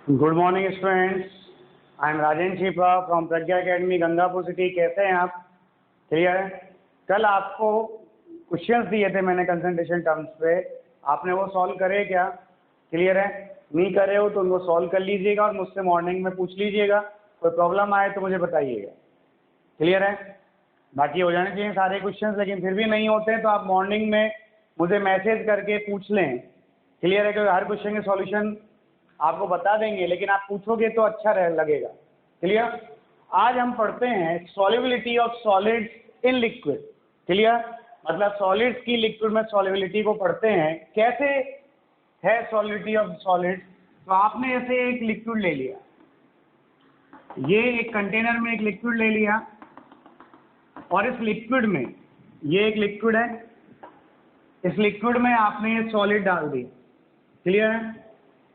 Good morning students, I am Rajendra Chhipa from Pragya academy Gangapur city. कैसे हैं आप? क्लियर है? कल आपको क्वेश्चंस दिए थे मैंने कंसंट्रेशन टर्म्स पे, आपने वो सॉल्व करे क्या? क्लियर है? नहीं करे हो तो उनको सॉल्व कर लीजिएगा और मुझसे मॉर्निंग में पूछ लीजिएगा। कोई प्रॉब्लम आए तो मुझे बताइएगा। क्लियर है? बाकी हो जाने चाहिए सारे क्वेश्चंस, लेकिन फिर भी नहीं होते तो आप मॉर्निंग में मुझे मैसेज करके पूछ लें। क्लियर है? क्योंकि हर क्वेश्चन के सॉल्यूशन आपको बता देंगे, लेकिन आप पूछोगे तो अच्छा लगेगा। क्लियर? आज हम पढ़ते हैं solubility of solids in liquid. Clear? मतलब सॉलिड्स की लिक्विड में सॉल्युबिलिटी को पढ़ते हैं, कैसे है सॉल्युबिलिटी ऑफ सॉलिड्स। तो आपने ऐसे एक लिक्विड ले लिया, ये एक कंटेनर में एक लिक्विड ले लिया, और इस लिक्विड में, ये एक लिक्विड है, इस लिक्विड में आपने ये सॉलिड डाल दिया। क्लियर है?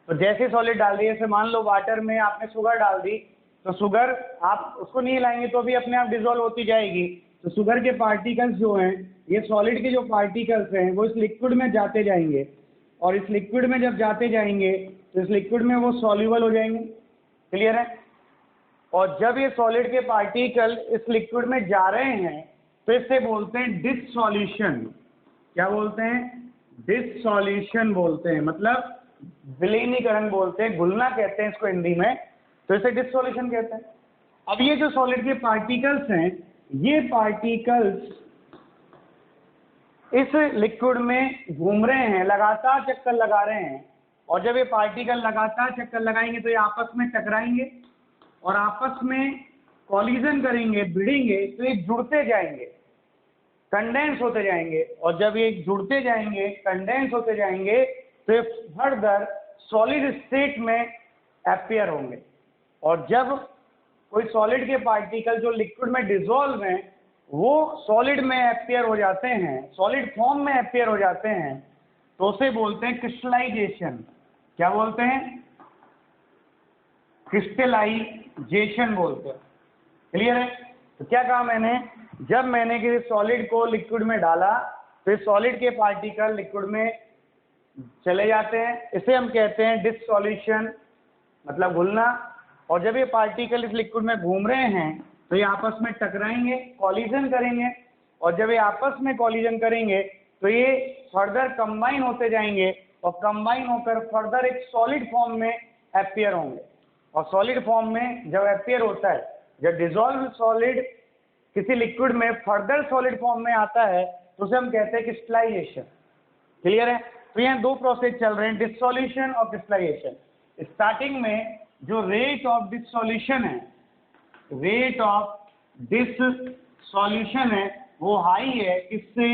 तो जैसे सॉलिड डाल दिए, जैसे मान लो वाटर में आपने शुगर डाल दी, तो शुगर आप उसको नहीं हिलाएंगे तो भी अपने आप डिजोल्व होती जाएगी। तो शुगर के पार्टिकल्स जो हैं, ये सॉलिड के जो पार्टिकल्स हैं वो इस लिक्विड में जाते जाएंगे, और इस लिक्विड में जब जाते जाएंगे तो इस लिक्विड में वो सॉल्युबल हो जाएंगे। क्लियर है? और जब ये सॉलिड के पार्टिकल इस लिक्विड में जा रहे हैं तो इससे बोलते हैं डिससॉल्यूशन। क्या बोलते हैं? डिससॉल्यूशन बोलते हैं, मतलब विलीनीकरण बोलते हैं, घुलना कहते हैं इसको हिंदी में, तो इसे डिससॉल्यूशन कहते हैं। अब ये जो सॉलिड के पार्टिकल्स हैं, ये पार्टिकल्स इस लिक्विड में घूम रहे हैं, लगातार चक्कर लगा रहे हैं, और जब ये पार्टिकल लगातार चक्कर लगाएंगे तो ये आपस में टकराएंगे और आपस में कॉलिजन करेंगे, भिड़ेंगे, तो ये जुड़ते जाएंगे, कंडेंस होते जाएंगे, और जब ये जुड़ते जाएंगे, कंडेंस होते जाएंगे, तो ये फर्दर सॉलिड स्टेट में अपीयर होंगे। और जब कोई सॉलिड के पार्टिकल जो लिक्विड में डिसॉल्व हैं वो सॉलिड में अपीयर हो जाते हैं, सॉलिड फॉर्म में अपीयर हो जाते हैं, तो उसे बोलते हैं क्रिस्टलाइजेशन। क्या बोलते हैं? क्रिस्टलाइजेशन बोलते हैं। क्लियर है? तो क्या कहा मैंने? जब मैंने किसी सॉलिड को लिक्विड में डाला तो इस सॉलिड के पार्टिकल लिक्विड में चले जाते हैं, इसे हम कहते हैं डिससॉल्यूशन, मतलब घुलना। और जब ये पार्टिकल इस लिक्विड में घूम रहे हैं तो ये आपस में टकराएंगे, कॉलिजन करेंगे, और जब ये आपस में कॉलिजन करेंगे तो ये फर्दर कंबाइन होते जाएंगे, और कंबाइन होकर फर्दर एक सॉलिड फॉर्म में अपीयर होंगे। और सॉलिड फॉर्म में जब अपीयर होता है, जब डिसॉल्व सॉलिड किसी लिक्विड में फर्दर सॉलिड फॉर्म में आता है, तो उसे हम कहते हैं क्रिस्टलाइजेशन। क्लियर है? तो यहाँ दो प्रोसेस चल रहे हैं, डिससॉल्यूशन और क्रिस्टलाइजेशन। स्टार्टिंग में जो रेट ऑफ डिससॉल्यूशन है, रेट ऑफ डिससॉल्यूशन है, वो हाई है, किससे?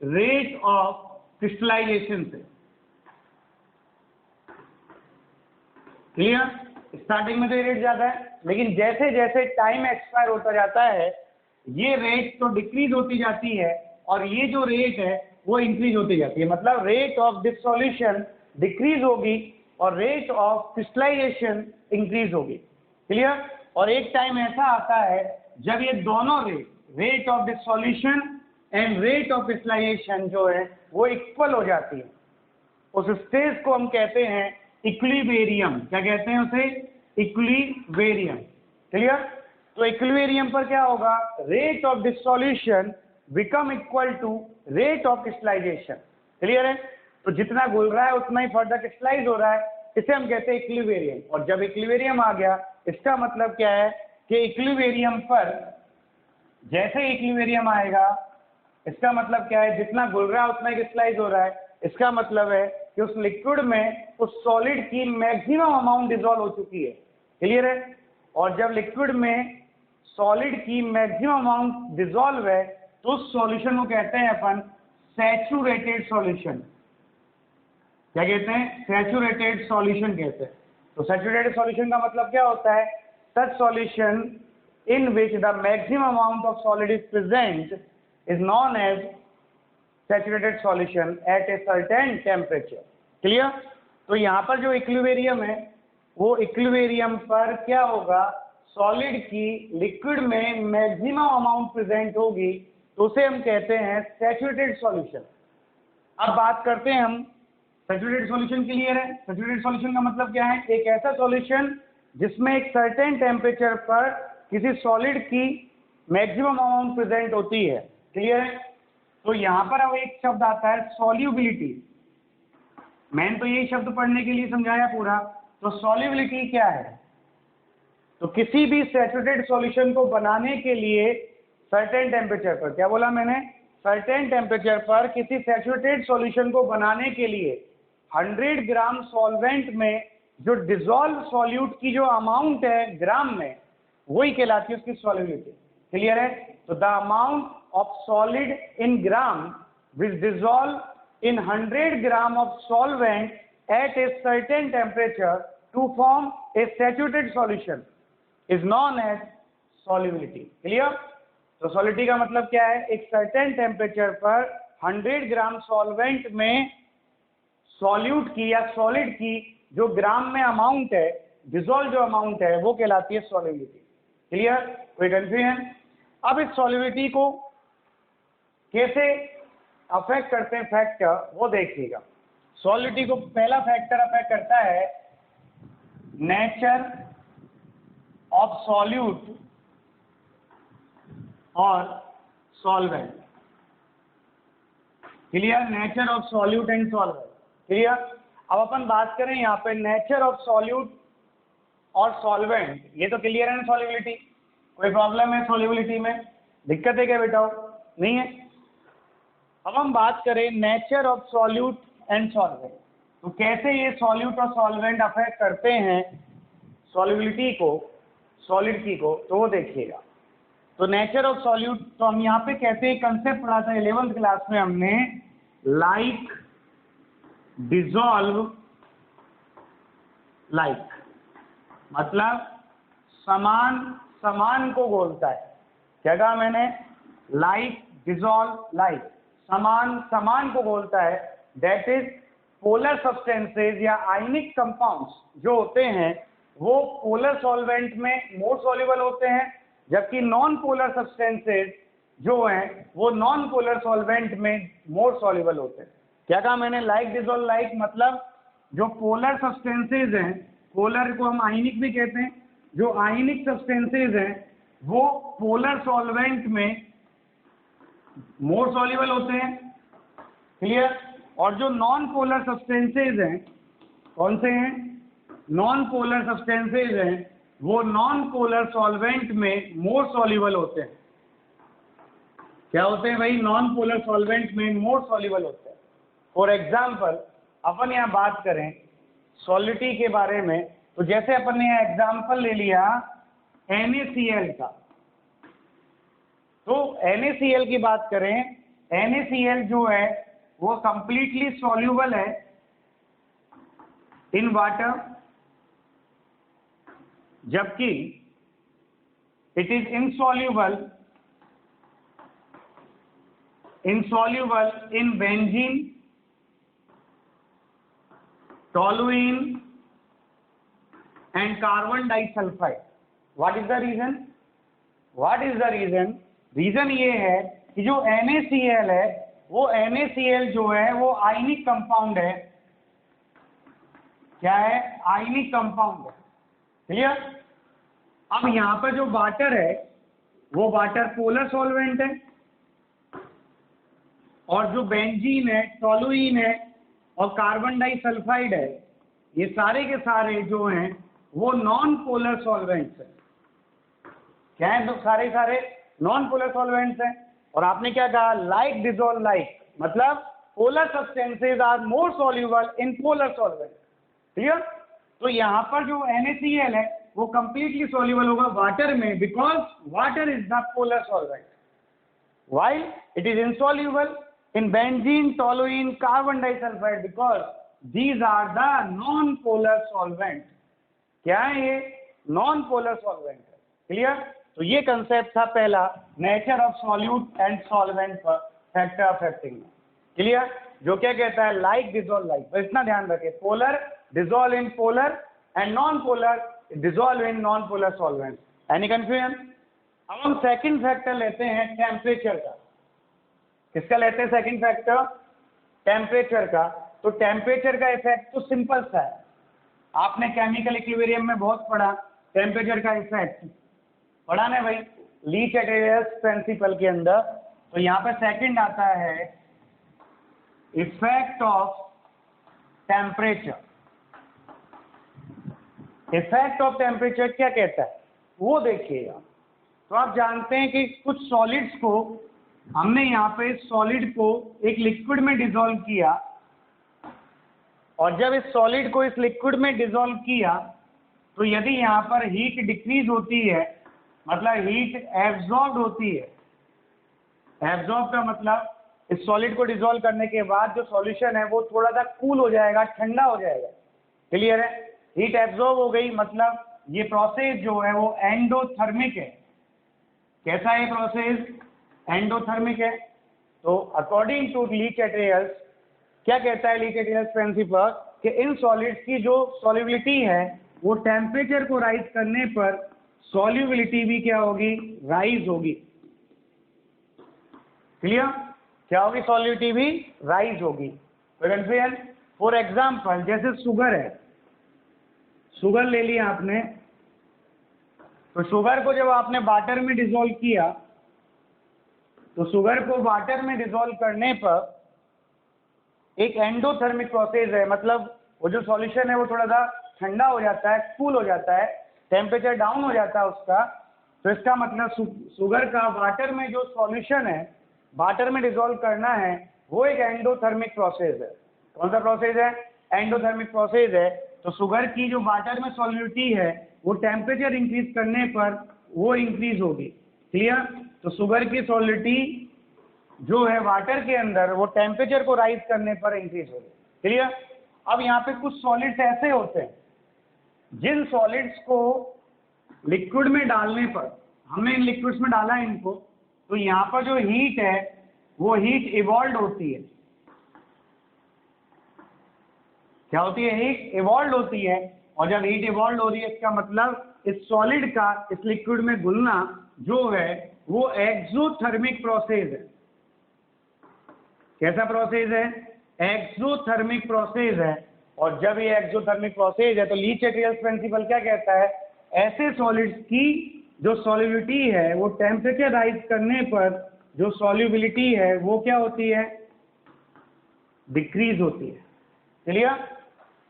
रेट ऑफ क्रिस्टलाइजेशन से। क्लियर? स्टार्टिंग में तो ये रेट ज्यादा है, लेकिन जैसे जैसे टाइम एक्सपायर होता जाता है ये रेट तो डिक्रीज होती जाती है, और ये जो रेट है वो इंक्रीज होती जाती है। मतलब रेट ऑफ डिससॉल्यूशन डिक्रीज होगी और रेट ऑफ क्रिस्टलाइजेशन इंक्रीज होगी। क्लियर? और एक टाइम ऐसा आता है जब ये दोनों rate of dissolution and rate of crystallization जो है वो इक्वल हो जाती है। उस स्टेज को हम कहते हैं इक्विलिब्रियम। क्या कहते हैं उसे? इक्विलिब्रियम। क्लियर? तो इक्विलिब्रियम पर क्या होगा? Rate of dissolution become equal to rate of crystallization. Clear है? तो जितना घुल रहा है उतना ही फर्दर क्रिस्टलाइज हो रहा है, इसे हम कहते हैं इक्विलिब्रियम। और जब इक्विलिब्रियम आ गया, इसका मतलब क्या है कि इक्विलिब्रियम पर जैसे इक्विलिब्रियम आएगा, इसका मतलब क्या है? जितना घुल रहा है उतना ही क्रिस्टलाइज हो रहा है। इसका मतलब है कि उस लिक्विड में उस सॉलिड की मैक्सिमम अमाउंट डिसॉल्व हो चुकी है। क्लियर है? और जब लिक्विड में सॉलिड की मैक्सिमम अमाउंट डिसॉल्व है तो उस सॉल्यूशन को कहते हैं अपन सैचुरेटेड सॉल्यूशन। क्या कहते हैं? सैचुरेटेड सॉल्यूशन कहते हैं। तो सैचुरेटेड सॉल्यूशन का मतलब क्या होता है? सच solution in which the maximum amount of solid is present is known as saturated solution at a certain temperature. Clear? तो यहाँ पर जो इक्विलिब्रियम है वो इक्विलिब्रियम पर क्या होगा? सॉलिड की लिक्विड में मैक्सिमम अमाउंट प्रेजेंट होगी, तो उसे हम कहते हैं सैचुरेटेड सॉल्यूशन। अब बात करते हैं हम सैचुरेटेड सॉल्यूशन क्लियर है? सैचुरेटेड सॉल्यूशन का मतलब क्या है? एक ऐसा सॉल्यूशन जिसमें एक सर्टेन टेम्परेचर पर किसी सॉलिड की मैक्सिमम अमाउंट प्रेजेंट होती है। क्लियर है? तो यहाँ पर अब एक शब्द आता है सॉल्युबिलिटी। मैंने तो यही शब्द पढ़ने के लिए समझाया पूरा। तो सॉल्युबिलिटी क्या है? तो किसी भी सैचुरेटेड सॉल्यूशन को बनाने के लिए सर्टेन टेम्परेचर पर, क्या बोला मैंने? सर्टेन टेम्परेचर पर किसी सैचुरेटेड सॉल्यूशन को बनाने के लिए 100 ग्राम सॉल्वेंट में जो डिसॉल्व सॉल्यूट की जो अमाउंट है ग्राम में, वही कहलाती है उसकी सॉल्युबिलिटी। क्लियर है? तो the amount of solid in gram which dissolve in 100 gram of solvent at a certain temperature to form a saturated solution is known as solubility. Clear? तो सॉलिडिटी का मतलब क्या है? एक सर्टेन टेम्परेचर पर 100 ग्राम solvent में सॉल्यूट की या सॉलिड की जो ग्राम में अमाउंट है, डिसॉल्व जो अमाउंट है, वो कहलाती है सॉल्युबिलिटी। क्लियर? कोई कंफ्यूजन? अब इस सॉल्युबिलिटी को कैसे अफेक्ट करते हैं फैक्टर, वो देखिएगा। सॉल्युबिलिटी को पहला फैक्टर अफेक्ट करता है नेचर ऑफ सॉल्यूट और solvent. Clear? Nature of solute and solvent. Clear? अब अपन बात करें यहाँ पे नेचर ऑफ सॉल्यूट और सॉल्वेंट, ये तो क्लियर है ना सॉल्युबिलिटी? कोई प्रॉब्लम है सॉल्युबिलिटी में? दिक्कत है क्या बेटा? नहीं है। अब हम बात करें nature of solute and solvent, तो कैसे ये सॉल्यूट और सॉल्वेंट अफेक्ट करते हैं सॉल्युबिलिटी को, सॉलिड की को, तो वो देखिएगा। तो नेचर ऑफ सॉल्यूट, तो हम यहाँ पे कहते हैं, कंसेप्ट पढ़ा था 11th क्लास में हमने, लाइक डिसॉल्व लाइक, मतलब समान समान को बोलता है। क्या कहा मैंने? लाइक डिसॉल्व लाइक, समान समान को बोलता है। दैट इज पोलर सब्सटेंसेज या आयनिक कंपाउंड्स जो होते हैं वो पोलर सॉल्वेंट में मोर सॉल्युबल होते हैं, जबकि नॉन पोलर सब्सटेंसेज जो हैं वो नॉन पोलर सॉल्वेंट में मोर सॉल्युबल होते हैं। क्या कहा मैंने? लाइक डिसॉल्व लाइक, मतलब जो पोलर सब्सटेंसेज हैं, पोलर को हम आयनिक भी कहते हैं, जो आयनिक सब्सटेंसेज हैं वो पोलर सॉल्वेंट में मोर सॉल्युबल होते हैं। क्लियर? और जो नॉन पोलर सब्सटेंसेज हैं, कौन से हैं? नॉन पोलर सब्सटेंसेज हैं, वो नॉन पोलर सॉल्वेंट में मोर सॉल्युबल होते हैं। क्या होते हैं भाई? नॉन पोलर सॉल्वेंट में मोर सॉल्युबल होते हैं। फॉर एग्जाम्पल, अपन यहाँ बात करें सॉलिडिटी के बारे में, तो जैसे अपन ने यहाँ एग्जाम्पल ले लिया NaCl का, तो NaCl की बात करें, NaCl जो है वो कंप्लीटली सॉल्युबल है इन वाटर, जबकि it is insoluble in benzene, toluene and carbon disulphide. What is the reason? Reason ये है कि जो NaCl है, वो NaCl जो है वो आयनिक कंपाउंड है। क्या है? आयनिक कंपाउंड है। क्लियर? अब यहाँ पर जो वाटर है वो वाटर पोलर सॉल्वेंट है, और जो बेंजीन है, टोलुइन है और कार्बन डाइसल्फाइड है, ये सारे के सारे जो हैं वो नॉन पोलर सॉल्वेंट्स हैं। क्या है? तो सारे नॉन पोलर सॉल्वेंट्स हैं। और आपने क्या कहा? लाइक डिसॉल्व लाइक, मतलब polar substances are more soluble in polar solvent. Clear? तो यहाँ पर जो NaCl है वो कंप्लीटली सॉल्युबल होगा वाटर में, because water is the polar solvent, while it is insoluble in benzene, toluene, carbon disulfide, because these are the non-polar solvent. क्या है ये? non-polar solvent है। क्लियर? तो ये कंसेप्ट था पहला, nature of solute and solvent पर फैक्टर अफेक्टिंग। क्लियर? जो क्या कहता है? Like dissolve like. तो इतना ध्यान रखें, polar dissolve in polar and non polar dissolve in non polar solvent. Any confusion? अब हम सेकंड फैक्टर लेते हैं टेम्परेचर का। किसका लेते हैं सेकंड फैक्टर? टेम्परेचर का। तो टेम्परेचर का इफेक्ट तो सिंपल सा है, आपने केमिकल इक्विलिब्रियम में बहुत पढ़ा टेम्परेचर का इफेक्ट, पढ़ा ना भाई ली चैटरियस प्रिंसिपल के अंदर। तो यहाँ पे सेकंड आता है effect of temperature. Effect of temperature क्या कहता है वो देखिएगा। तो आप जानते हैं कि कुछ सॉलिड्स को हमने यहाँ पे सॉलिड को एक लिक्विड में डिसॉल्व किया, और जब इस सॉलिड को इस लिक्विड में डिसॉल्व किया तो यदि यहाँ पर हीट डिक्रीज होती है, मतलब हीट एब्जॉर्ब होती है, एब्जॉर्ब का मतलब इस सॉलिड को डिसॉल्व करने के बाद जो सॉल्यूशन है वो थोड़ा सा कूल हो जाएगा, ठंडा हो जाएगा। क्लियर है? हीट एब्जॉर्ब हो गई, मतलब ये प्रोसेस जो है वो एंडोथर्मिक है। कैसा है प्रोसेस? एंडोथर्मिक है। तो अकॉर्डिंग टू ली चैटरियस, क्या कहता है ली चैटरियस प्रिंसिपल कि इन सॉलिड्स की जो सॉल्युबिलिटी है वो टेम्परेचर को राइज करने पर सॉल्युबिलिटी भी क्या होगी? राइज होगी। क्लियर? क्या होगी? सॉल्युबिलिटी भी राइज होगी। कन्फ्यूजन? फॉर एग्जाम्पल जैसे शुगर है, शुगर ले लिया आपने, तो शुगर को जब आपने वाटर में डिसॉल्व किया तो शुगर को वाटर में डिसॉल्व करने पर एक एंडोथर्मिक प्रोसेस है, मतलब वो जो सॉल्यूशन है वो थोड़ा सा ठंडा हो जाता है, कूल हो जाता है, टेम्परेचर डाउन हो जाता है उसका। तो इसका मतलब शुगर का वाटर में जो सॉल्यूशन है, वाटर में डिसॉल्व करना है, वो एक एंडोथर्मिक प्रोसेस है। कौन सा प्रोसेस है? एंडोथर्मिक प्रोसेस है। तो शुगर की जो वाटर में सॉल्युबिलिटी है वो टेम्परेचर इंक्रीज करने पर वो इंक्रीज होगी। क्लियर? तो शुगर की सॉल्युबिलिटी जो है वाटर के अंदर वो टेम्परेचर को राइज करने पर इंक्रीज होगी। क्लियर? अब यहाँ पे कुछ सॉलिड्स ऐसे होते हैं जिन सॉलिड्स को लिक्विड में डालने पर, हमने इन लिक्विड्स में डाला है इनको, तो यहाँ पर जो हीट है वो हीट इवॉल्व होती है। क्या होती है? हीट इवॉल्व होती है। और जब हीट इवॉल्व हो रही है इसका मतलब इस सॉलिड का इस लिक्विड में घुलना जो है वो एक्सोथर्मिक प्रोसेस है। कैसा प्रोसेस है? एक्सोथर्मिक प्रोसेस है। और जब ये एक्सोथर्मिक प्रोसेस है तो ली चैटरियस प्रिंसिपल क्या कहता है? ऐसे सॉलिड्स की जो सॉल्युबिलिटी है वो टेम्परेचर राइज करने पर जो सॉल्युबिलिटी है वो क्या होती है? डिक्रीज होती है। क्लियर?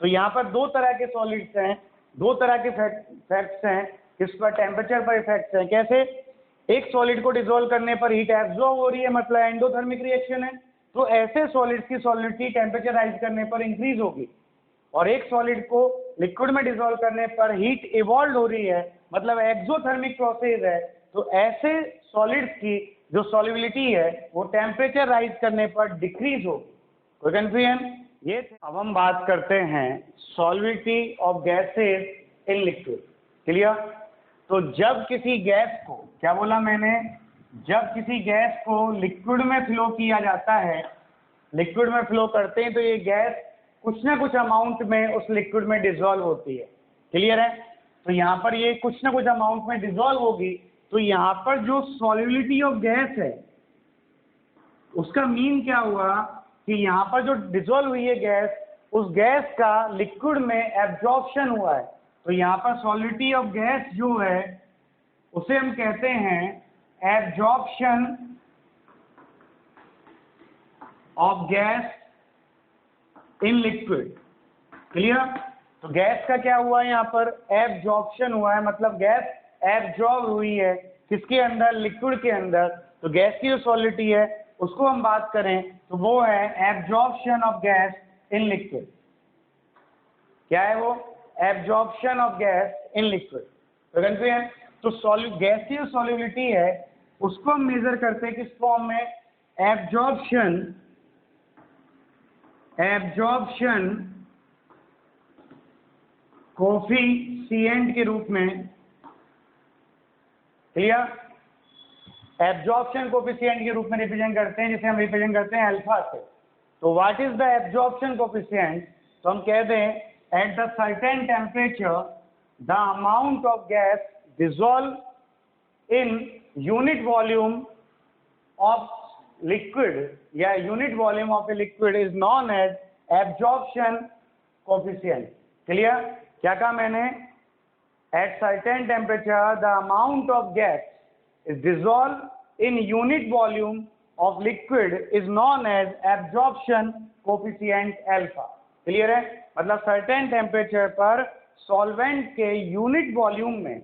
तो यहाँ पर दो तरह के सॉलिड्स हैं, दो तरह के फैक्ट्स हैं, किस पर? टेम्परेचर पर इफेक्ट्स हैं। कैसे? एक सॉलिड को डिसॉल्व करने पर हीट एब्जॉर्ब हो रही है, मतलब एंडोथर्मिक रिएक्शन है, तो ऐसे सॉलिड्स की सॉल्युबिलिटी टेम्परेचर राइज करने पर इंक्रीज होगी। और एक सॉलिड को लिक्विड में डिसॉल्व करने पर हीट इवॉल्व हो रही है, मतलब एक्सोथर्मिक प्रोसेस है, तो ऐसे सॉलिड्स की जो सॉल्युबिलिटी है वो टेम्परेचर राइज करने पर डिक्रीज होगी। कोई कंफ्यूजन? ये अब हम बात करते हैं solubility of gases in liquid. Clear? तो जब किसी गैस को, क्या बोला मैंने? जब किसी गैस को लिक्विड में फ्लो किया जाता है, लिक्विड में फ्लो करते हैं तो ये गैस कुछ ना कुछ अमाउंट में उस लिक्विड में डिसॉल्व होती है। क्लियर है? तो यहाँ पर ये कुछ ना कुछ अमाउंट में डिसॉल्व होगी, तो यहाँ पर जो सॉल्युबिलिटी ऑफ गैस है उसका मीन क्या हुआ कि यहाँ पर जो डिसॉल्व हुई है गैस, उस गैस का लिक्विड में एब्जॉर्प्शन हुआ है। तो यहाँ पर सॉल्युबिलिटी ऑफ गैस जो है उसे हम कहते हैं absorption of gas in liquid. Clear? तो गैस का क्या हुआ है? यहाँ पर एब्जॉर्प्शन हुआ है, मतलब गैस एब्जॉर्ब हुई है किसके अंदर? लिक्विड के अंदर। तो गैस की जो सॉल्युबिलिटी है उसको हम बात करें तो वो है absorption of gas in liquid. क्या है वो? Absorption of gas in liquid. तो कंफ्यूजन? तो गैस की जो सॉल्युबिलिटी है उसको हम मेजर करते हैं किस फॉर्म में? एब्जॉर्प्शन कोफिशिएंट के रूप में। क्लियर? एब्जॉर्प्शन कोफिशिएंट के रूप में रिप्रेजेंट करते हैं, जिसे हम रिप्रेजेंट करते हैं अल्फा से। तो what is the absorption coefficient? तो हम कह दें at the certain temperature the amount of gas dissolve in unit volume of liquid या unit volume of a liquid is known as absorption coefficient. Clear? क्या कहा मैंने? At certain temperature the amount of gas is dissolve in unit volume of liquid is known as absorption coefficient alpha. Clear है? मतलब certain temperature पर solvent के unit volume में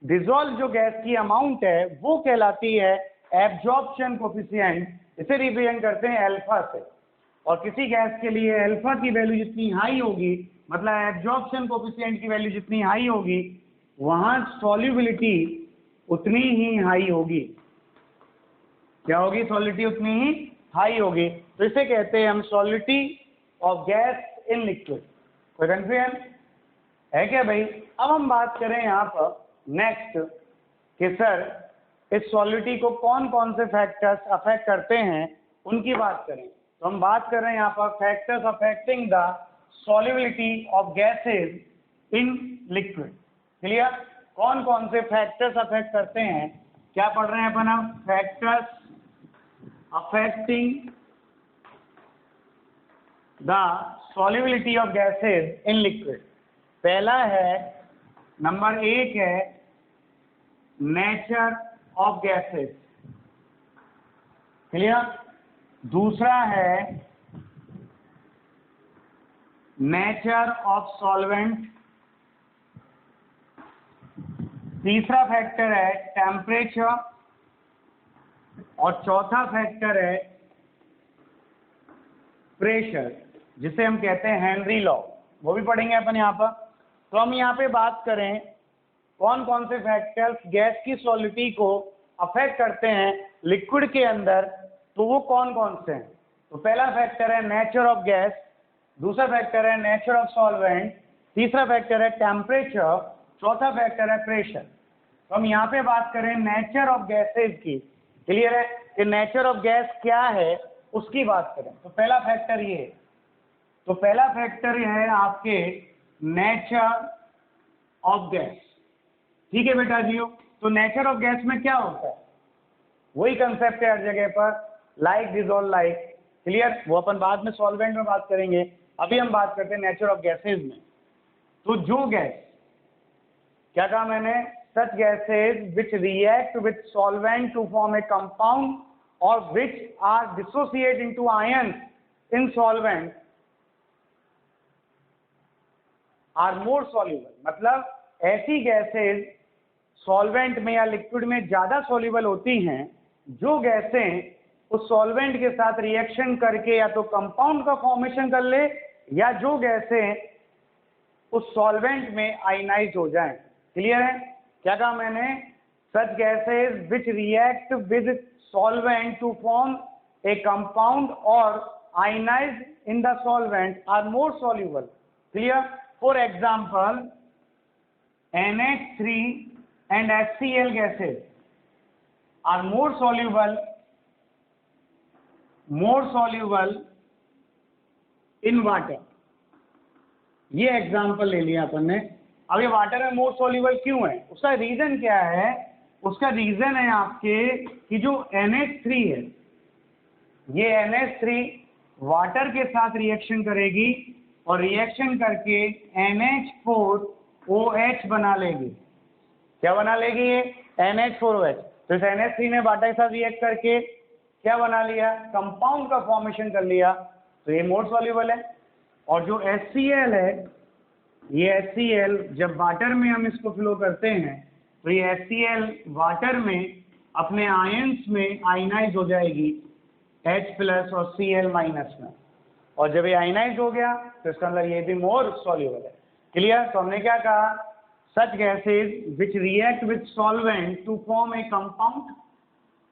dissolve जो gas की अमाउंट है वो कहलाती है एब्जॉर्प्शन कोफिशिएंट। इसे रिप्रेजेंट करते हैं अल्फा से। और किसी गैस के लिए अल्फा की वैल्यू जितनी हाई होगी, मतलब एब्जॉर्प्शन कोफिशिएंट की वैल्यू जितनी हाई होगी, वहां सॉल्युबिलिटी उतनी ही हाई होगी। क्या होगी? सॉल्युबिलिटी उतनी ही हाई होगी। तो इसे कहते हैं हम solubility of gas in liquid. कोई कंफ्यूजन है क्या भाई? अब हम बात करें यहाँ पर नेक्स्ट कि सर इस सॉल्युबिलिटी को कौन कौन से फैक्टर्स अफेक्ट करते हैं, उनकी बात करें। तो हम बात कर रहे हैं यहाँ पर factors affecting the solubility of gases in liquid. Clear? कौन कौन से फैक्टर्स अफेक्ट करते हैं? क्या पढ़ रहे हैं अपन? हम factors affecting the solubility of gases in liquid. पहला है, नंबर 1 है नेचर ऑफ गैसेज। क्लियर? दूसरा है नेचर ऑफ सॉल्वेंट। तीसरा फैक्टर है टेम्परेचर। और चौथा फैक्टर है प्रेशर, जिसे हम कहते हैं हेनरी लॉ। वो भी पढ़ेंगे अपन यहाँ पर। तो हम यहाँ पे बात करें कौन कौन से फैक्टर्स गैस की सॉल्युबिलिटी को अफेक्ट करते हैं लिक्विड के अंदर, तो वो कौन कौन से हैं? तो पहला फैक्टर है नेचर ऑफ गैस, दूसरा फैक्टर है नेचर ऑफ सॉल्वेंट, तीसरा फैक्टर है टेम्परेचर, चौथा फैक्टर है प्रेशर। तो हम यहाँ पे बात करें नेचर ऑफ गैसेज की। क्लियर है कि नेचर ऑफ गैस क्या है, उसकी बात करें। तो पहला फैक्टर ये है। तो पहला फैक्टर है आपके नेचर ऑफ गैस। ठीक है बेटा जी? तो नेचर ऑफ गैस में क्या होता है? वही कंसेप्ट है हर जगह पर, लाइक डिसॉल्व लाइक। क्लियर? वो अपन बाद में सॉल्वेंट में बात करेंगे, अभी हम बात करते हैं नेचर ऑफ गैसेज में। तो जो गैस, क्या कहा मैंने? Such gases which react with solvent to form a compound और which are dissociate into ions in solvent are more soluble. मतलब ऐसी गैसेज सॉल्वेंट में या लिक्विड में ज्यादा सॉल्युबल होती हैं जो गैसें उस सॉल्वेंट के साथ रिएक्शन करके या तो कंपाउंड का फॉर्मेशन कर ले, या जो गैसें उस सॉल्वेंट में आयनाइज हो जाएं। क्लियर है? क्या कहा मैंने? Such gases which react with solvent to form a compound और ionize in the solvent are more soluble. Clear? For example NH3 and HCl gases are more soluble in water। ये example ले लिया अपन ने। अब ये वाटर में मोर soluble क्यों है? उसका रीजन क्या है? उसका रीजन है आपके कि जो NH3 है, ये NH3 वाटर के साथ रिएक्शन करेगी और रिएक्शन करके NH4OH बना लेगी। क्या बना लेगी? ये NH4OH। तो इस NH3 ने वाटर के साथ रिएक्ट करके क्या बना लिया? कंपाउंड का फॉर्मेशन कर लिया। तो ये मोर सॉल्युबल है। और जो HCl है, ये HCl जब वाटर में हम इसको फ्लो करते हैं तो ये HCl वाटर में अपने आयंस में आयनाइज हो जाएगी H+ और Cl- में। और जब ये आयनाइज हो गया तो इसका मतलब ये भी मोर सॉल्युबल है। क्लियर? तो हमने क्या कहा? Such gases which react with solvent to form a compound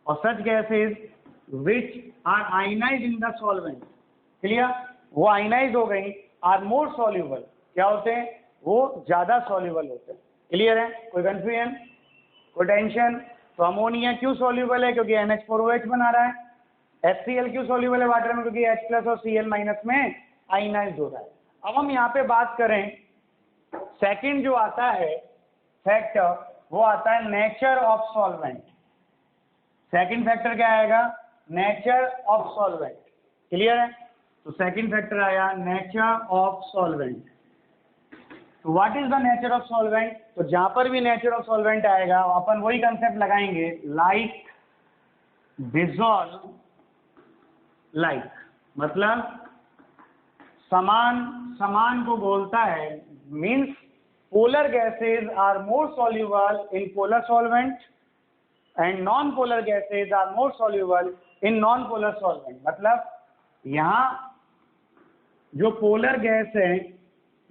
और such gases which are ionize in the solvent. Clear? वो आयनाइज हो गई, आर मोर सॉल्युबल। क्या होते हैं? वो ज्यादा सॉल्युबल होते हैं। क्लियर है? कोई कंफ्यूजन, कोई टेंशन? तो अमोनिया क्यों सॉल्युबल है? क्योंकि NH4OH बना रहा है। HCl क्यों सॉल्युबल है वाटर में? क्योंकि H+ और Cl- में आयनाइज हो रहा है। अब हम यहाँ पे बात करें, सेकंड जो आता है फैक्टर, वो आता है nature of solvent. Second factor क्या आएगा? Nature of solvent. क्लियर है? तो सेकंड फैक्टर आया नेचर ऑफ सॉल्वेंट। तो what is the nature of solvent? तो जहां पर भी नेचर ऑफ सॉल्वेंट आएगा अपन वही कंसेप्ट लगाएंगे, लाइक, डिसॉल्व लाइक, मतलब समान समान को बोलता है। Means polar gases are more soluble in polar solvent and non polar gases are more soluble in non polar solvent. मतलब यहाँ जो पोलर गैस है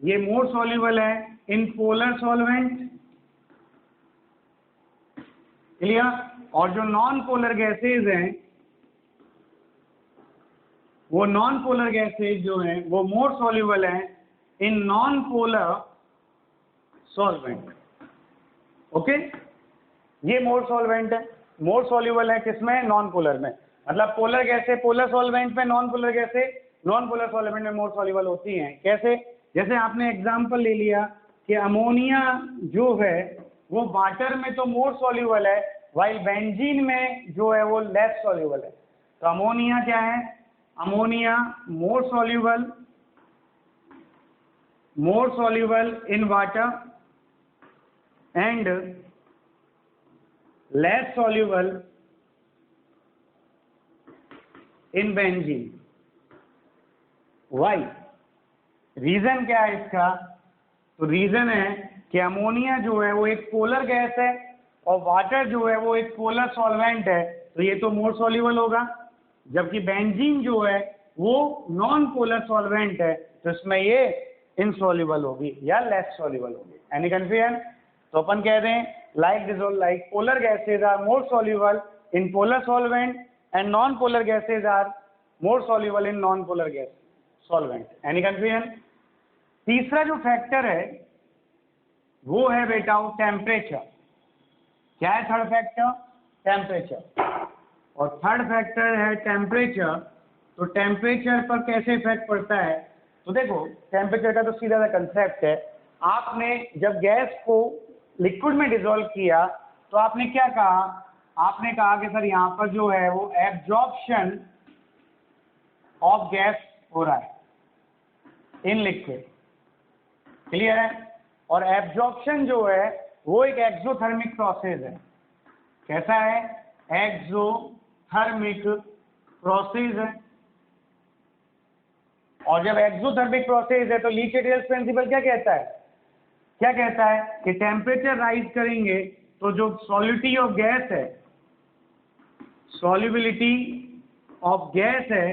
ये मोर सॉल्युबल है इन पोलर सॉल्वेंट, क्लियर? और जो नॉन पोलर गैसेज हैं वो नॉन पोलर गैसेज जो हैं वो मोर सॉल्युबल हैं इन नॉन पोलर सॉल्वेंट। ओके, ये मोर सॉल्वेंट है, मोर सॉल्युबल है किसमें? नॉन पोलर में। मतलब पोलर गैसे पोलर सॉल्वेंट में, नॉन पोलर गैसे नॉन पोलर सॉल्वेंट में मोर सॉल्युबल होती हैं। कैसे? जैसे आपने एग्जांपल ले लिया कि अमोनिया जो है वो वाटर में तो मोर सॉल्युबल है, वाइल बेंजीन में जो है वो लेस सॉल्युबल है। तो अमोनिया क्या है? Ammonia more soluble in water and less soluble in benzene. Why? Reason क्या है इसका? तो रीजन है कि अमोनिया जो है वो एक पोलर गैस है और वाटर जो है वो एक पोलर सॉल्वेंट है, तो ये तो मोर सॉल्युबल होगा। जबकि बेंजीन जो है वो नॉन पोलर सॉल्वेंट है, तो इसमें ये इनसॉल्युबल होगी या लेस सॉल्युबल होगी। Any confusion? तो अपन कह रहे हैं like dissolve like, polar gases are more soluble in polar solvent and non polar gases are more soluble in non polar gas solvent. Any confusion? तीसरा जो फैक्टर है वो है बेटा टेम्परेचर। क्या है थर्ड फैक्टर? टेम्परेचर। और थर्ड फैक्टर है टेम्परेचर। तो टेम्परेचर पर कैसे इफेक्ट पड़ता है? तो देखो टेम्परेचर का तो सीधा सा कंसेप्ट है, आपने जब गैस को लिक्विड में डिसॉल्व किया तो आपने क्या कहा? आपने कहा कि सर यहाँ पर जो है वो एब्जॉर्प्शन ऑफ गैस हो रहा है इन लिक्विड, क्लियर है? और एब्जॉर्प्शन जो है वो एक एक्सोथर्मिक प्रोसेस है। कैसा है? एक्सोथर्मिक प्रोसेस है। और जब एक्सोथर्मिक प्रोसेस है तो लीच-एटियस प्रिंसिपल क्या कहता है? क्या कहता है कि टेम्परेचर राइज करेंगे तो जो सॉल्युबिलिटी ऑफ गैस है, सॉल्युबिलिटी ऑफ गैस है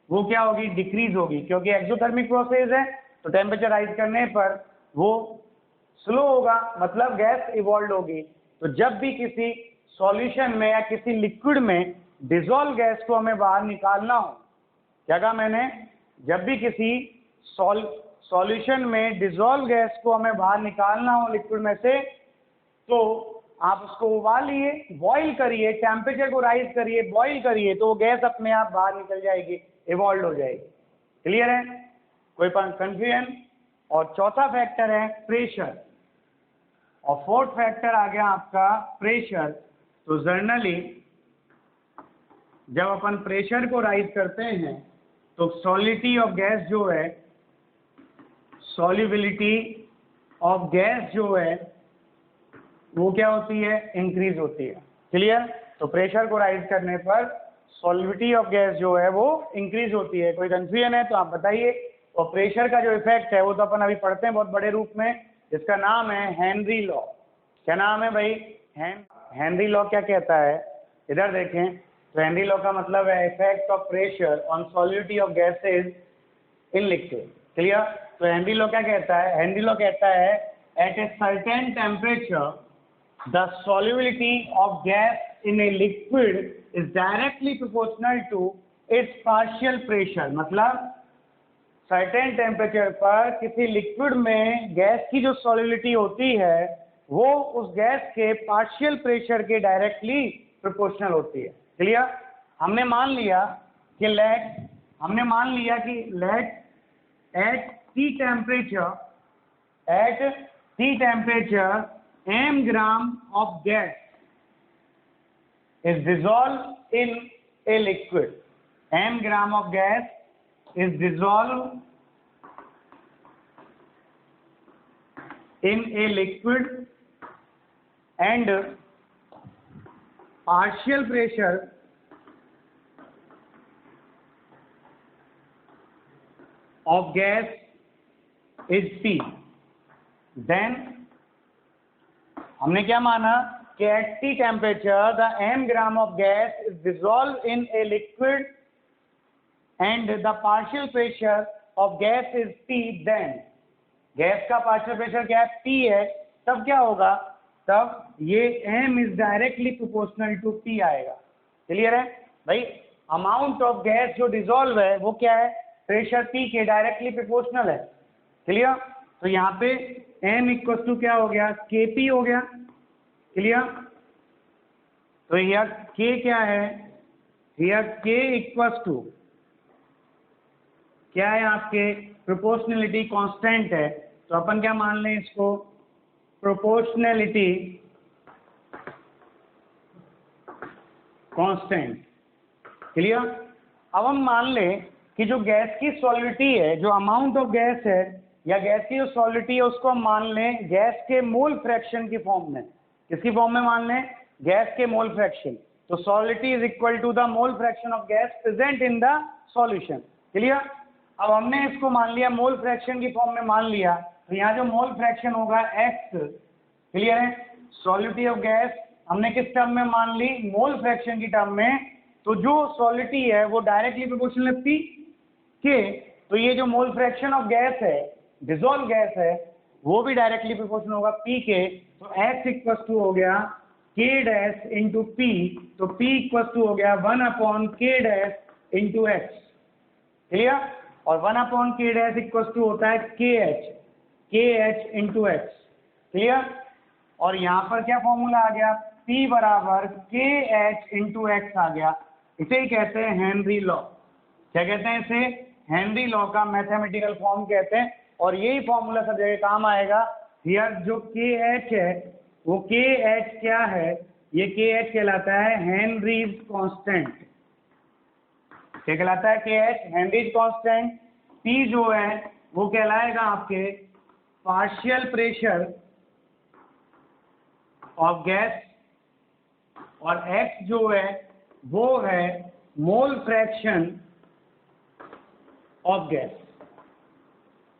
वो क्या होगी? डिक्रीज होगी, क्योंकि एक्सोथर्मिक प्रोसेस है तो टेम्परेचर राइज करने पर वो स्लो होगा, मतलब गैस इवॉल्व होगी। तो जब भी किसी सॉल्यूशन में या किसी लिक्विड में डिसॉल्व गैस को हमें बाहर निकालना हो, क्या कहा मैंने? जब भी किसी सॉल्यूशन में डिसॉल्व गैस को हमें बाहर निकालना हो लिक्विड में से, तो आप उसको उबालिए, बॉईल करिए, टेम्परेचर को राइज करिए, बॉईल करिए, तो वो गैस अपने आप बाहर निकल जाएगी, इवॉल्व हो जाएगी। क्लियर है? कोई कंफ्यूजन? और चौथा फैक्टर है प्रेशर, और फोर्थ फैक्टर आ गया आपका प्रेशर। तो जनरली जब अपन प्रेशर को राइज करते हैं तो सॉल्युबिलिटी ऑफ गैस जो है, सॉल्युबिलिटी ऑफ गैस जो है वो क्या होती है? इंक्रीज होती है। क्लियर? तो प्रेशर को राइज करने पर सॉल्युबिलिटी ऑफ गैस जो है वो इंक्रीज होती है। कोई कंफ्यूजन है तो आप बताइए। और प्रेशर का जो इफेक्ट है वो तो अपन अभी पढ़ते हैं बहुत बड़े रूप में, जिसका नाम है हेनरी लॉ। क्या नाम है भाई? हेनरी लॉ क्या कहता है? इधर देखें, तो हेनरी लॉ का मतलब है effect of pressure on solubility of gases in liquid. Clear? तो हेनरी लॉ क्या कहता है? हेनरी लॉ कहता है at a certain temperature the solubility of gas in a liquid is directly proportional to its partial pressure। मतलब certain temperature पर किसी liquid में गैस की जो सॉल्युबिलिटी होती है वो उस गैस के पार्शियल प्रेशर के डायरेक्टली प्रोपोर्शनल होती है। क्लियर? हमने मान लिया कि let at T temperature m gram of gas is dissolved in a liquid। m gram of gas is dissolved in a liquid and partial pressure of gas is P, then हमने क्या माना कि at T temperature the m gram of gas is dissolved in a liquid and the partial pressure of gas is P, then gas का partial pressure क्या है, P है, तब क्या होगा, तब ये m is directly proportional to P आएगा। क्लियर है भाई, अमाउंट ऑफ गैस जो डिसॉल्व है वो क्या है, प्रेशर P के डायरेक्टली प्रोपोर्शनल है। क्लियर, तो यहाँ पे m इक्वल टू क्या हो गया, Kp हो गया। क्लियर, तो यह K क्या है, यह K इक्वल टू क्या है, आपके प्रोपोर्शनलिटी कांस्टेंट है, तो अपन क्या मान लें इसको, प्रोपोर्शनलिटी कांस्टेंट। क्लियर, अब हम मान लें कि जो गैस की सॉलिडिटी है, जो अमाउंट ऑफ गैस है या गैस की जो सॉलिडिटी है उसको हम मान लें गैस के मोल फ्रैक्शन की फॉर्म में। किसकी फॉर्म में मान लें, गैस के मोल फ्रैक्शन। तो solidity is equal to the mole fraction of gas present in the solution. Clear, अब हमने इसको मान लिया मोल फ्रैक्शन की फॉर्म में मान लिया, तो यहाँ जो मोल फ्रैक्शन होगा x। क्लियर है, सॉलिडिटी ऑफ गैस हमने किस टर्म में मान ली, मोल फ्रैक्शन की टर्म में। तो जो सॉलिडिटी है वो डायरेक्टली प्रोपोर्शनल है P के, तो ये जो मोल फ्रैक्शन ऑफ गैस है, डिसॉल्व गैस है, वो भी डायरेक्टली प्रोपोर्शनल होगा P के। तो x इक्वल टू हो गया K डैश इंटू P, तो P इक्वल टू हो गया 1/K dash into x। Clear, और 1/K डैश इक्वल टू होता है KH इंटू एक्स। क्लियर, और यहाँ पर क्या फॉर्मूला आ गया, P बराबर KH इंटू एक्स आ गया। इसे ही कहते हैं हेनरी लॉ। क्या कहते हैं इसे, हेनरी लॉ का मैथमेटिकल फॉर्म कहते हैं, और यही फॉर्मूला सब जगह काम आएगा। हियर जो KH है वो KH क्या है, ये KH कहलाता है हेनरीज कांस्टेंट। क्या कहलाता है KH, हेनरीज कांस्टेंट। P जो है वो कहलाएगा आपके पार्शियल प्रेशर ऑफ गैस, और X जो है वो है मोल फ्रैक्शन ऑफ गैस।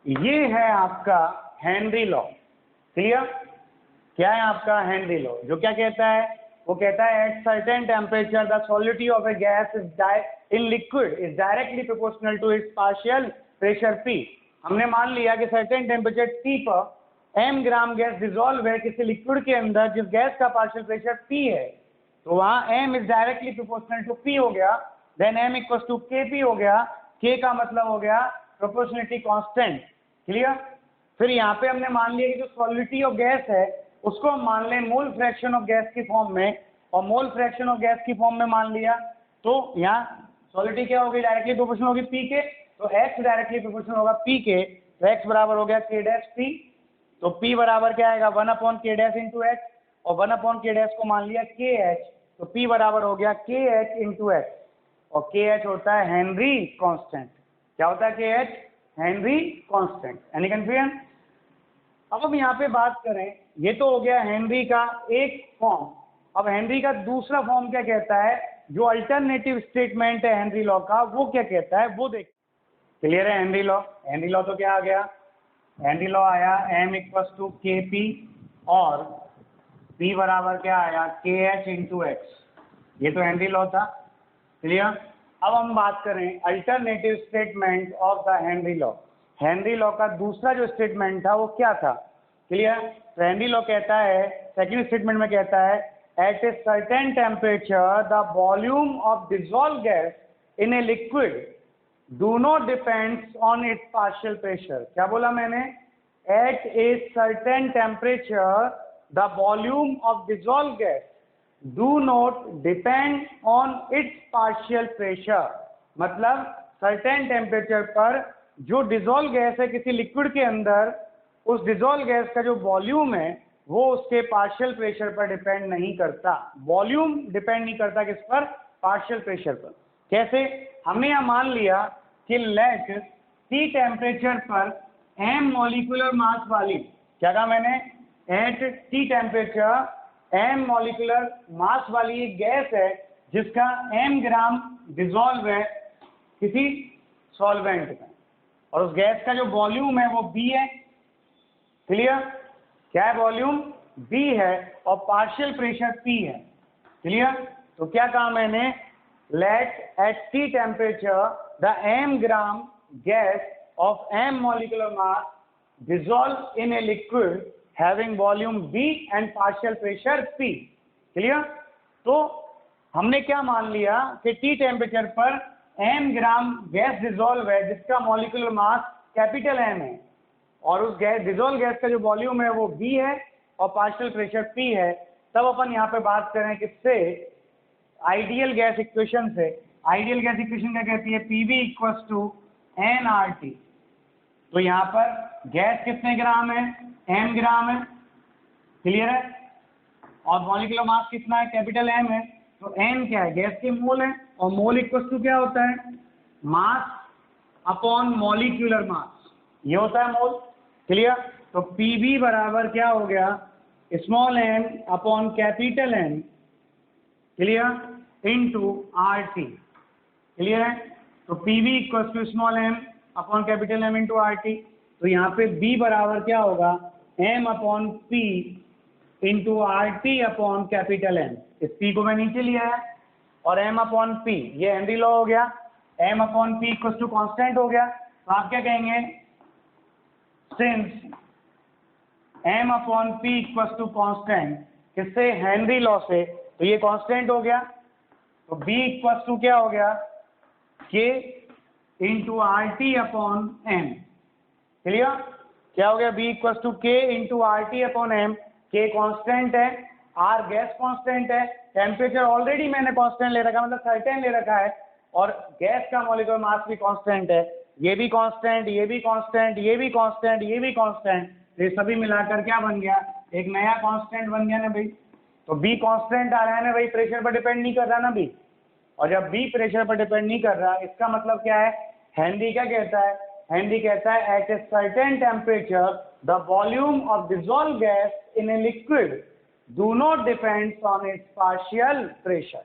ये है आपका हेनरी लॉ। क्लियर, क्या है आपका हेनरी लॉ, जो क्या कहता है, वो कहता है at certain temperature the solidity of a gas is in liquid is directly proportional to its partial pressure P। हमने मान लिया कि सर्टेन टेम्परेचर T पर m ग्राम गैस डिसॉल्व है किसी लिक्विड के अंदर जिस गैस का पार्शियल प्रेशर P है, तो वहाँ m is directly proportional to P हो गया, then m equal to Kp हो गया। K का मतलब हो गया प्रोपोर्शनलिटी कांस्टेंट। क्लियर, फिर यहाँ पे हमने मान लिया कि जो सॉलिडिटी ऑफ गैस है उसको हम मान लें मोल फ्रैक्शन ऑफ गैस की फॉर्म में, और मोल फ्रैक्शन ऑफ गैस की फॉर्म में मान लिया, तो यहाँ सॉलिडिटी क्या होगी, डायरेक्टली प्रोपोर्शनल होगी P के, तो X डायरेक्टली प्रोपोर्शनल होगा P के, तो X बराबर हो गया K डैश P। तो P बराबर क्या आएगा, 1/K डैश इंटू X, और 1/K डैश को मान लिया KH, तो P बराबर हो गया KH इंटू X, और KH होता है हेनरी कांस्टेंट। क्या होता है KH, Henry constant. Any confusion? अब हम यहाँ पे बात करें, ये तो हो गया हेनरी का एक फॉर्म। अब हेनरी का दूसरा फॉर्म क्या कहता है, जो अल्टरनेटिव स्टेटमेंट है हेनरी लॉ का, वो क्या कहता है वो देख। क्लियर है हेनरी लॉ? हेनरी लॉ तो क्या आ गया, हेनरी लॉ आया m इक्वल टू Kp और P बराबर क्या आया KH इंटू एक्स। ये तो हेनरी लॉ था। क्लियर, अब हम बात करें alternative statement of the Henry law. Henry law का दूसरा जो स्टेटमेंट था वो क्या था। क्लियर, तो हेनरी लॉ कहता है, सेकंड स्टेटमेंट में कहता है at a certain temperature the volume of dissolve gas in a liquid do not depends on its partial pressure. क्या बोला मैंने, at a certain temperature the volume of dissolve gas do not depend on its partial pressure. मतलब certain temperature पर जो dissolve gas है किसी liquid के अंदर, उस डिसॉल्व गैस का जो वॉल्यूम है वो उसके पार्शियल प्रेशर पर डिपेंड नहीं करता। वॉल्यूम डिपेंड नहीं करता किस पर, पार्शियल प्रेशर पर। कैसे, हमने यह मान लिया कि लेट टी टेम्परेचर पर m मॉलिक्यूलर मास वाली, क्या कहा मैंने, eight T temperature m molecular mass वाली एक गैस है जिसका m ग्राम डिजोल्व है किसी सॉल्वेंट में, और उस गैस का जो वॉल्यूम है वो b है। क्लियर? क्या है वॉल्यूम? b है और पार्शियल प्रेशर p है। क्लियर? तो क्या कहा मैंने, let at T temperature the m gram gas of m molecular mass dissolve in a liquid having volume b and partial pressure p। Clear? तो हमने क्या मान लिया कि T टेम्परेचर पर m ग्राम गैस डिजोल्व है जिसका मॉलिक्यूलर मास कैपिटल M है, और उस गैस डिजोल्व गैस का जो वॉल्यूम है वो b है और पार्शियल प्रेशर p है। तब अपन यहाँ पे बात करें किससे, आइडियल गैस इक्वेशन से। आइडियल गैस इक्वेशन क्या कहती है, PV इक्वल्स टू nRT। तो यहाँ पर गैस कितने ग्राम है, m ग्राम है। क्लियर है? और मॉलिक्यूलर मास कितना है, कैपिटल M है। तो n क्या है, गैस के मोल है, और मोल इक्वल टू क्या होता है, मास अपॉन मॉलिक्यूलर मास, ये होता है मोल। क्लियर? तो PV बराबर क्या हो गया, small m upon capital M, clear, into RT। Clear है? तो PV equal to small m upon capital M into RT। तो यहाँ पे B बराबर क्या होगा, m upon P into RT upon capital M। इस P को मैं नीचे लिया है, और m अपॉन P, ये हेनरी लॉ हो गया, m upon P equal to constant हो गया। तो आप क्या कहेंगे, since m upon P equal to constant, किससे, हेनरी लॉ से, तो ये कॉन्स्टेंट हो गया। तो B इक्वल टू क्या हो गया, K into RT upon M। Clear? क्या हो गया, B equal to K into RT upon M। K constant है, R गैस कॉन्स्टेंट है, टेम्परेचर ऑलरेडी मैंने कॉन्स्टेंट ले रखा, मतलब सर्टेन ले रखा है, और गैस का मॉलिक्यूलर मास भी कॉन्स्टेंट है, ये भी कॉन्स्टेंट, ये भी कॉन्स्टेंट, ये भी कॉन्स्टेंट, ये भी कॉन्स्टेंट। ये सभी मिलाकर क्या बन गया, एक नया कॉन्स्टेंट बन गया ना भाई। तो B कॉन्स्टेंट आ रहा है ना भाई, प्रेशर पर डिपेंड नहीं कर रहा ना B, और जब B प्रेशर पर डिपेंड नहीं कर रहा, इसका मतलब क्या है, हेनरी क्या कहता है, हेनरी कहता है at a certain temperature the volume of dissolve gas in a liquid do not depends on its partial pressure.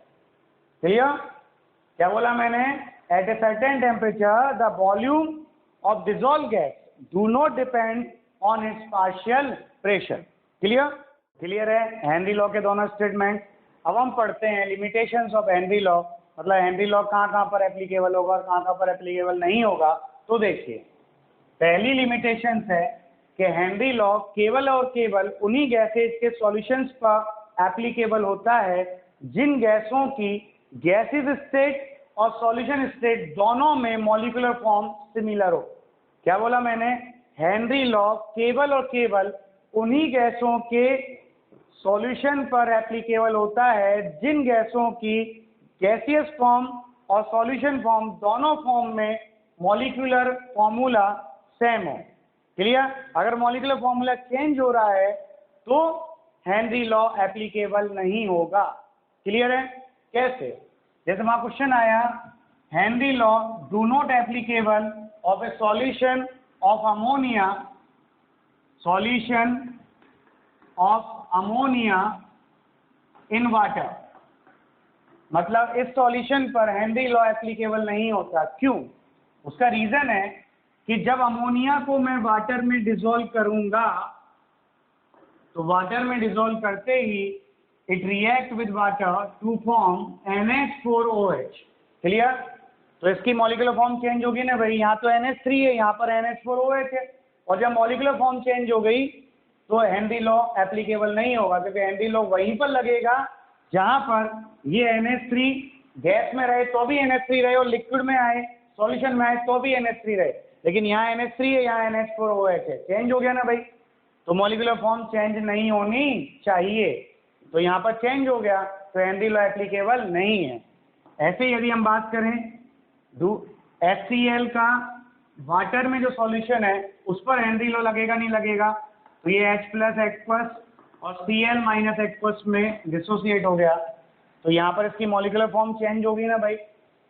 Clear? क्या बोला मैंने, at a certain temperature the volume of dissolve gas do not depend on its partial pressure. Clear? Clear है Henry law के दोनों statement. अब हम पढ़ते हैं लिमिटेशंस ऑफ हेनरी लॉ, मतलब हेनरी लॉ कहाँ कहाँ पर एप्लीकेबल होगा और कहाँ कहाँ पर एप्लीकेबल नहीं होगा। तो देखिए, पहली लिमिटेशन है कि हेनरी लॉ केवल और केवल उन्हीं गैसेज के सॉल्यूशंस पर एप्लीकेबल होता है जिन गैसों की गैसेज स्टेट और सॉल्यूशन स्टेट दोनों में मॉलिक्यूलर फॉर्म सिमिलर हो। क्या बोला मैंने, हेनरी लॉ केवल और केवल उन्हीं गैसों के सॉल्यूशन पर एप्लीकेबल होता है जिन गैसों की गैसियस फॉर्म और सॉल्यूशन फॉर्म दोनों फॉर्म में मॉलिक्यूलर फॉर्मूला सेम हो। क्लियर? अगर मॉलिक्यूलर फॉर्मूला चेंज हो रहा है तो हेनरी लॉ एप्लीकेबल नहीं होगा। क्लियर है? कैसे? जैसे वहां क्वेश्चन आया, Henry law do not applicable of A solution of ammonia, solution of ammonia in water, मतलब इस सॉल्यूशन पर हेनरी लॉ एप्लीकेबल नहीं होता। क्यों? उसका रीजन है कि जब अमोनिया को मैं वाटर में डिसॉल्व करूंगा तो वाटर में डिसॉल्व करते ही it react with water to form NH4OH। Clear? तो इसकी मॉलिक्यूलर फॉर्म चेंज होगी ना भाई, यहाँ तो NH3 है, यहाँ पर NH4OH है, और जब मॉलिक्यूलर फॉर्म चेंज हो गई तो हेनरी लॉ एप्लीकेबल नहीं होगा, क्योंकि हेनरी लॉ वहीं पर लगेगा जहां पर ये NH3 गैस में रहे तो भी NH3 रहे, और लिक्विड में आए, सॉल्यूशन में आए तो भी NH3 रहे। लेकिन यहाँ NH3 है, यहाँ NH4OH है, चेंज हो गया ना भाई। तो मॉलिक्यूलर फॉर्म चेंज नहीं होनी चाहिए, तो यहाँ पर चेंज हो गया, तो हेनरी लॉ एप्लीकेबल नहीं है। ऐसे यदि हम बात करें HCl का वाटर में जो सॉल्यूशन है उस पर हेनरी लॉ लगेगा नहीं लगेगा, तो ये H+H+ और Cl-H+ में डिसोसिएट हो गया, तो यहाँ पर इसकी मॉलिक्यूलर फॉर्म चेंज होगी ना भाई,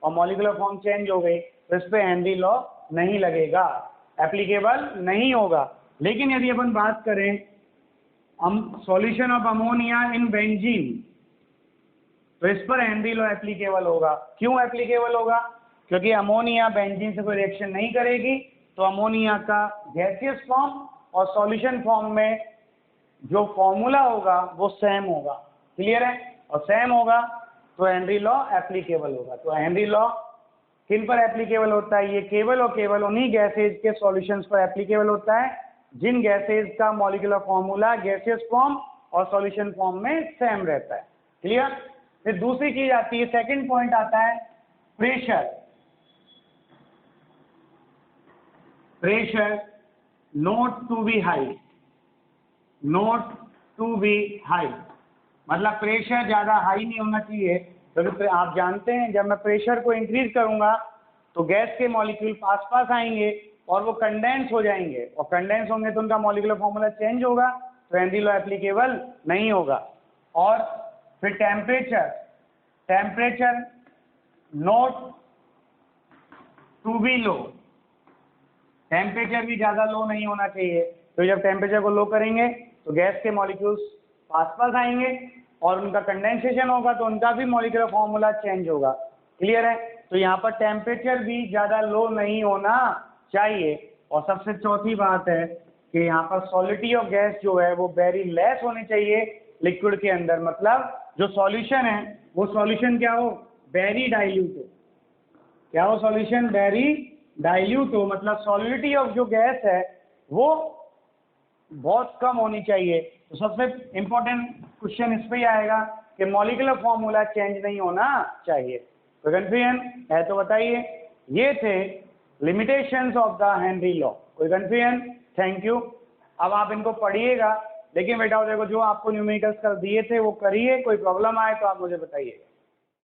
और मॉलिक्यूलर फॉर्म चेंज हो गई तो इस पे हेनरी लॉ नहीं लगेगा, एप्लीकेबल नहीं होगा। लेकिन यदि अपन बात करें solution of ammonia in benzene, तो इस पर हेनरी लॉ एप्लीकेबल होगा। क्यों एप्लीकेबल होगा? क्योंकि अमोनिया बेंजीन से कोई रिएक्शन नहीं करेगी, तो अमोनिया का गैसियस फॉर्म और सॉल्यूशन फॉर्म में जो फॉर्मूला होगा वो सेम होगा। क्लियर है? और सेम होगा तो हेनरी लॉ एप्लीकेबल होगा। तो हेनरी लॉ किन पर एप्लीकेबल होता है? ये केवल और केवल उन्हीं गैसेज के सॉल्यूशंस पर एप्लीकेबल होता है जिन गैसेज का मॉलिक्यूलर फॉर्मूला गैसियस फॉर्म और सॉल्यूशन फॉर्म में सेम रहता है। क्लियर? फिर दूसरी चीज आती है, सेकंड पॉइंट आता है pressure. Pressure not to be high, not to be high मतलब प्रेशर ज्यादा हाई नहीं होना चाहिए। क्योंकि आप जानते हैं जब मैं प्रेशर को इंक्रीज करूंगा तो गैस के मॉलिक्यूल पास पास आएंगे और वो कंडेंस हो जाएंगे, और कंडेंस होंगे तो उनका मॉलिक्यूलर फॉर्मूला चेंज होगा, तो हेनरी लॉ एप्लीकेबल नहीं होगा। और फिर temperature, temperature not to be low, temperature भी ज़्यादा लो नहीं होना चाहिए। तो जब टेम्परेचर को लो करेंगे तो गैस के मॉलिक्यूल्स पास पास आएंगे और उनका कंडेंसेशन होगा तो उनका भी मॉलिक्यूलर फॉर्मूला चेंज होगा। क्लियर है? तो यहाँ पर टेम्परेचर भी ज़्यादा लो नहीं होना चाहिए। और सबसे चौथी बात है कि यहाँ पर सॉलिडिटी ऑफ गैस जो है वो वेरी लेस होनी चाहिए लिक्विड के अंदर, मतलब जो सॉल्यूशन है वो सॉल्यूशन क्या हो? वेरी डाइल्यूट हो। क्या हो सॉल्यूशन? वेरी डाइल्यूट हो, मतलब सॉलिडिटी ऑफ जो गैस है वो बहुत कम होनी चाहिए। तो सबसे इम्पोर्टेंट क्वेश्चन इस पे ही आएगा कि मॉलिक्यूलर फॉर्मूला चेंज नहीं होना चाहिए। तो कन्फ्यूजन है तो बताइए। ये थे limitations of the Henry law. कोई कन्फ्यूजन? Thank you. अब आप इनको पढ़िएगा, लेकिन बेटा देखो जो आपको न्यूमेरिकल्स कर दिए थे वो करिए, कोई प्रॉब्लम आए तो आप मुझे बताइएगा।